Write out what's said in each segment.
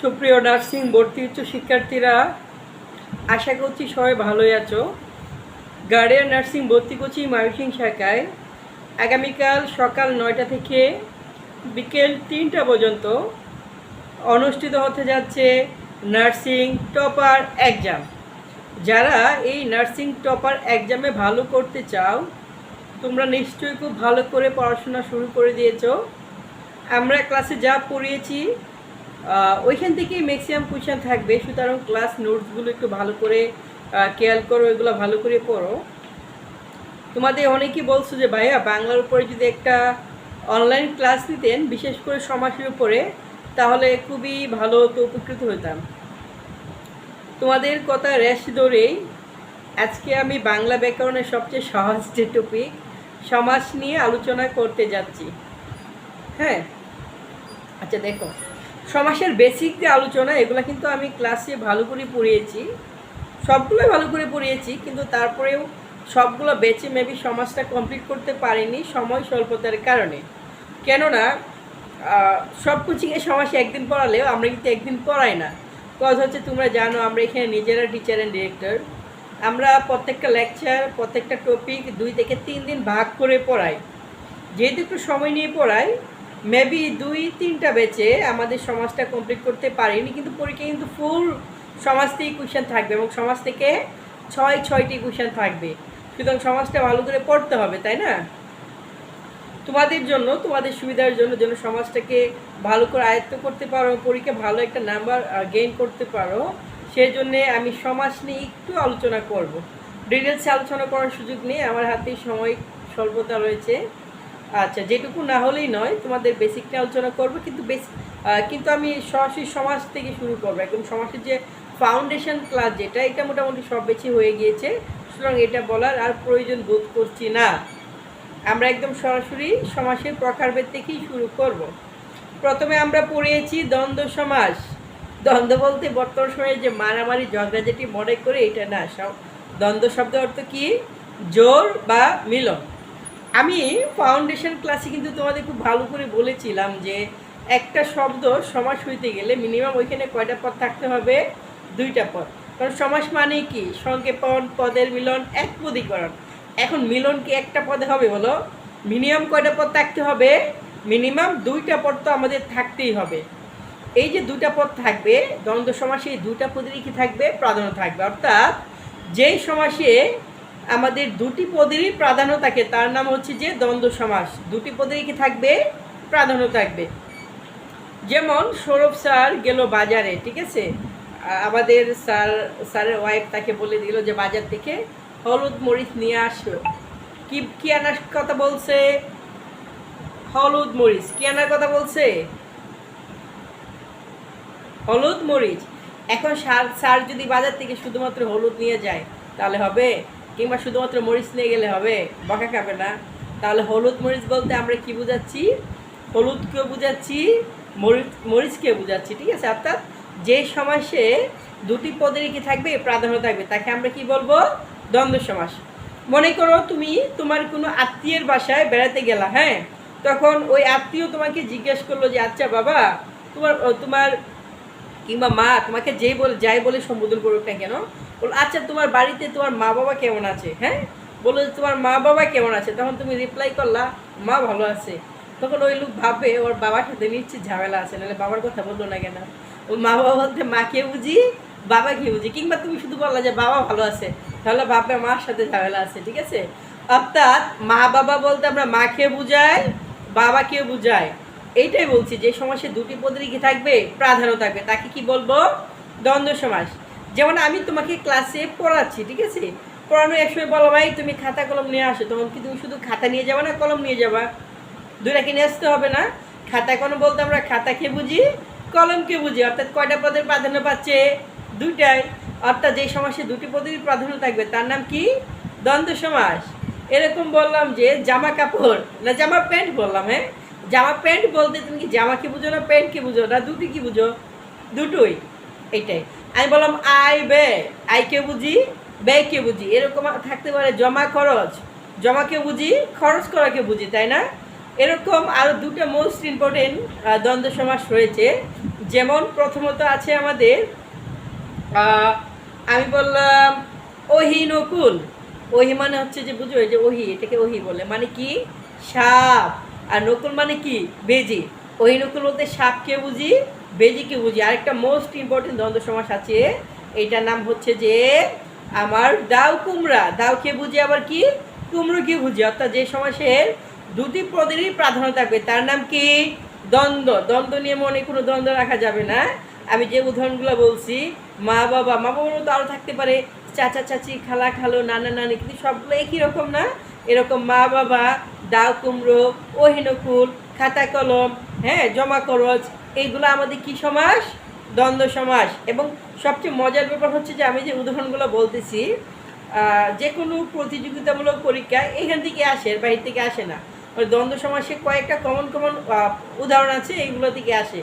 সুপ্রিয় নার্সিং ভর্তি উচ্চ শিক্ষার্থীরা, আশা করছি সবাই ভালোই আছো। গার্ডিয়ান নার্সিং ভর্তি করছি ময়মনসিংহ শাখায়। আগামীকাল সকাল 9টা থেকে বিকেল 3টা পর্যন্ত অনুষ্ঠিত হতে যাচ্ছে নার্সিং টপার এক্সাম। যারা এই নার্সিং টপার এক্সামে ভালো করতে চাও, তোমরা নিশ্চয়ই খুব ভালো করে পড়াশোনা শুরু করে দিয়েছো। আমরা ক্লাসে যা পড়িয়েছি ওইখান থেকেই ম্যাক্সিমাম কোয়েশ্চেন থাকবে, সুতরাং ক্লাস নোটসগুলো একটু ভালো করে খেয়াল করো, এগুলো ভালো করে পড়ো। তোমাদের অনেকেই বলছো যে ভাইয়া বাংলার উপরে যদি একটা অনলাইন ক্লাস নিতেন, বিশেষ করে সমাজের উপরে, তাহলে খুবই ভালো হতো, উপকৃত হতাম। তোমাদের কথা রেশ ধরেই আজকে আমি বাংলা ব্যাকরণের সবচেয়ে সহজ যে টপিক সমাস নিয়ে আলোচনা করতে যাচ্ছি। হ্যাঁ, আচ্ছা দেখো, সমাসের বেসিক যে আলোচনা, এগুলো কিন্তু আমি ক্লাসে ভালো করে পড়িয়েছি, সবগুলো ভালো করে পড়িয়েছি, কিন্তু তারপরেও সবগুলো বেছে মেবি সমাজটা কমপ্লিট করতে পারিনি সময় স্বল্পতার কারণে। কেননা সব কোচিংয়ে সমাজ একদিন পড়ালেও আমরা কিন্তু একদিন পড়াই না। কজ হচ্ছে, তোমরা জানো আমরা এখানে নিজেরা টিচার অ্যান্ড ডিরেক্টর, আমরা প্রত্যেকটা লেকচার, প্রত্যেকটা টপিক 2 থেকে 3 দিন ভাগ করে পড়াই। যেহেতু একটু সময় নিয়ে পড়াই, মেবি 2-3টা বেচে আমাদের সমাজটা কমপ্লিট করতে পারিনি, কিন্তু পরীক্ষায় কিন্তু ফুল সমাজ থেকে কোয়েশ্চেন থাকবে এবং সমাজ থেকে 6টি কোয়েশ্চেন থাকবে। সুতরাং সমাজটা ভালো করে পড়তে হবে, তাই না? তোমাদের জন্য, তোমাদের সুবিধার জন্য, যেন সমাজটাকে ভালো করে আয়ত্ত করতে পারো, পরীক্ষা ভালো একটা নাম্বার গেইন করতে পারো, সেই জন্যে আমি সমাজ নিয়ে একটু আলোচনা করব। ডিটেলসে আলোচনা করার সুযোগ নেই, আমার হাতে সময় স্বল্পতা রয়েছে। আচ্ছা, যেটুকু না হলেই নয়, তোমাদের বেসিকটা আলোচনা করবো, কিন্তু আমি সরাসরি সমাজ থেকে শুরু করবো। একদম সমাজের যে ফাউন্ডেশন ক্লাস যেটা, এটা মোটামুটি সব বেশি হয়ে গিয়েছে, সুতরাং এটা বলার আর প্রয়োজন বোধ করছি না। আমরা একদম সরাসরি সমাসের প্রকারভেদ থেকেই শুরু করব। প্রথমে আমরা পড়িয়েছি দ্বন্দ্ব সমাস। দ্বন্দ্ব বলতে বর্তমান সময়ে যে মারামারি ঝগড়াঝাটি মনে করে এটা না, সব দ্বন্দ্ব শব্দের অর্থ কি? জোর বা মিলন। আমি ফাউন্ডেশন ক্লাসে কিন্তু তোমাদের খুব ভালো করে বলেছিলাম যে একটা শব্দ সমাস হইতে গেলে মিনিমাম ওইখানে কয়টা পদ থাকতে হবে? 2টা পদ। কারণ সমাস মানে কি? সংক্ষেপণ, পদের মিলন, একপদীকরণ। এখন মিলন কি একটা পদে হবে বলো? মিনিমাম কয়টা পদ থাকতে হবে? মিনিমাম 2টা পদ তো আমাদের থাকতেই হবে। এই যে 2টা পদ থাকবে দ্বন্দ্ব সমাসে, এই 2টা পদেরই কি থাকবে? প্রাধান্য থাকবে। অর্থাৎ যেই সমাসে আমাদের 2টি পদেরই প্রাধান্য থাকে তার নাম হচ্ছে যে দ্বন্দ্ব সমাস। 2টি পদেরই কি থাকবে? প্রাধান্য থাকবে। যেমন সৌরভ স্যার গেল বাজারে, ঠিক আছে, আমাদের স্যারের ওয়াইফ তাকে বলে দিল যে বাজার থেকে হলুদ মরিচ নিয়ে আসো। কি আনার কথা বলছে? হলুদ মরিচ। কি আনার কথা বলছে? হলুদ মরিচ। এখন স্যার যদি বাজার থেকে শুধুমাত্র হলুদ নিয়ে যায় তাহলে হবে? কিংবা শুধুমাত্র মরিচ নিয়ে গেলে হবে? বকা খাবে না? তাহলে হলুদ মরিচ বলতে আমরা কি বুঝাচ্ছি? হলুদকেও বুঝাচ্ছি, মরিচকেও বুঝাচ্ছি, ঠিক আছে? অর্থাৎ যে সমাসে 2টি পদেরই কি থাকবে? প্রাধান্য থাকবে, তাকে আমরা কি বলবো? দ্বন্দ্ব সমাস। মনে করো তুমি তোমার কোনো আত্মীয়ের বাসায় বেড়াতে গেলা, হ্যাঁ, তখন ওই আত্মীয় তোমাকে জিজ্ঞেস করলো যে আচ্ছা বাবা, তোমার কিংবা মা তোমাকে যাই বলে সম্বোধন করুক না কেন, বলো আচ্ছা তোমার বাড়িতে তোমার মা বাবা কেমন আছে? হ্যাঁ, বলো তোমার মা বাবা কেমন আছে? তখন তুমি রিপ্লাই করলা মা ভালো আছে। তখন ওই লোক ভাববে ওর বাবার সাথে নিশ্চিত ঝামেলা আছে, নাহলে বাবার কথা বললো না কেন। ও মা বাবা বলতে মাকে বুঝি, বাবাকে বুঝি। কিংবা তুমি শুধু বললা যে বাবা ভালো আছে, তাহলে ভাববে মার সাথে ঝামেলা আছে, ঠিক আছে? অর্থাৎ মা বাবা বলতে আমরা মাকে বুঝাই, বাবাকেও বুঝাই। এইটাই বলছি, যে সমাসে 2টি পদেরই কি থাকবে? প্রাধান্য থাকবে, তাকে কি বলবো? দ্বন্দ্ব সমাস। যেমন আমি তোমাকে ক্লাসে পড়াচ্ছি, ঠিক আছে, পড়ানো এক সময় বলো ভাই তুমি খাতা কলম নিয়ে আসো, তখন কি তুমি শুধু খাতা নিয়ে যাবা না কলম নিয়ে যাবা? 2টাকে নিয়ে আসতে হবে না? খাতা কলম বলতে আমরা খাতাকে বুঝি, কলমকে বুঝি। অর্থাৎ কয়টা পদের প্রাধান্য পাচ্ছে? 2টাই। অর্থাৎ যে সমাসে 2টি পদেরই প্রাধান্য থাকবে তার নাম কি? দ্বন্দ্ব সমাস। এরকম বললাম যে জামা কাপড় না জামা প্যান্ট বললাম, হ্যাঁ, জামা প্যান্ট বলতে তুমি কি জামাকে বুঝো না প্যান্টকে বুঝো না? 2টি কি বুঝো? 2টোই। এইটাই আমি বললাম আয় ব্যয়, আয়কে বুঝি, ব্যয়কে বুঝি। এরকম থাকতে পারে জমা খরচ, জমাকে বুঝি, খরচ করাকে বুঝি, তাই না? এরকম আরও দুটো মোস্ট ইম্পর্টেন্ট দ্বন্দ্ব সমাস রয়েছে। যেমন প্রথমত আছে আমাদের আমি বললাম ওহি নকুল। ওহি মানে হচ্ছে যে বুঝো এই যে ওহি, এটাকে ওহি বলে, মানে কি সাপ। আর নকুল মানে কি বেজি। ওহি নকুল বলতে সাপকে বুঝি, বেজিকে বুঝি। আরেকটা মোস্ট ইম্পর্টেন্ট দ্বন্দ্ব সমাস আছে, এইটার নাম হচ্ছে যে আমার দাও কুমড়া। দাওকে বুঝি আবার কি কুমড়োকে বুঝি। অর্থাৎ যে সমাসের দুটি পদেরই প্রাধান্য থাকবে তার নাম কি দ্বন্দ্ব। দ্বন্দ্ব নিয়ে মনে কোনো দ্বন্দ্ব রাখা যাবে না। আমি যে উদাহরণগুলো বলছি, মা বাবা, মা বাবার মতো আরও থাকতে পারে, চাচা চাচি, খালা খালো, নানা নানি, কিন্তু সবগুলো একই রকম না। এরকম মা বাবা, দাও কুমড়ো, ওহিনকুল, খাতা কলম, হ্যাঁ, জমা খরচ, এইগুলো আমাদের কি সমাস? দ্বন্দ্ব সমাস। এবং সবচেয়ে মজার ব্যাপার হচ্ছে যে আমি যে উদাহরণগুলো বলতেছি, যে কোনো প্রতিযোগিতামূলক পরীক্ষা এখান থেকে আসে, এর বাইরে থেকে আসে না। দ্বন্দ্ব সমাসে কয়েকটা কমন উদাহরণ আছে, এইগুলো থেকে আসে।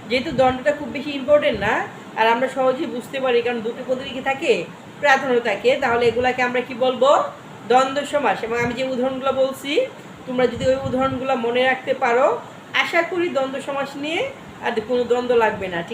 যেহেতু দ্বন্দ্বটা খুব বেশি ইম্পর্টেন্ট না, আর আমরা সহজেই বুঝতে পারি, কারণ দুটো পদ্ধতি কি থাকে, প্রাধান্য থাকে, তাহলে এগুলাকে আমরা কি বলবো? দ্বন্দ্ব সমাস। এবং আমি যে উদাহরণগুলো বলছি, তোমরা যদি ওই উদাহরণগুলো মনে রাখতে পারো, আশা করি দ্বন্দ্ব সমাস নিয়ে আর কোনো দ্বন্দ্ব লাগবে না। ঠিক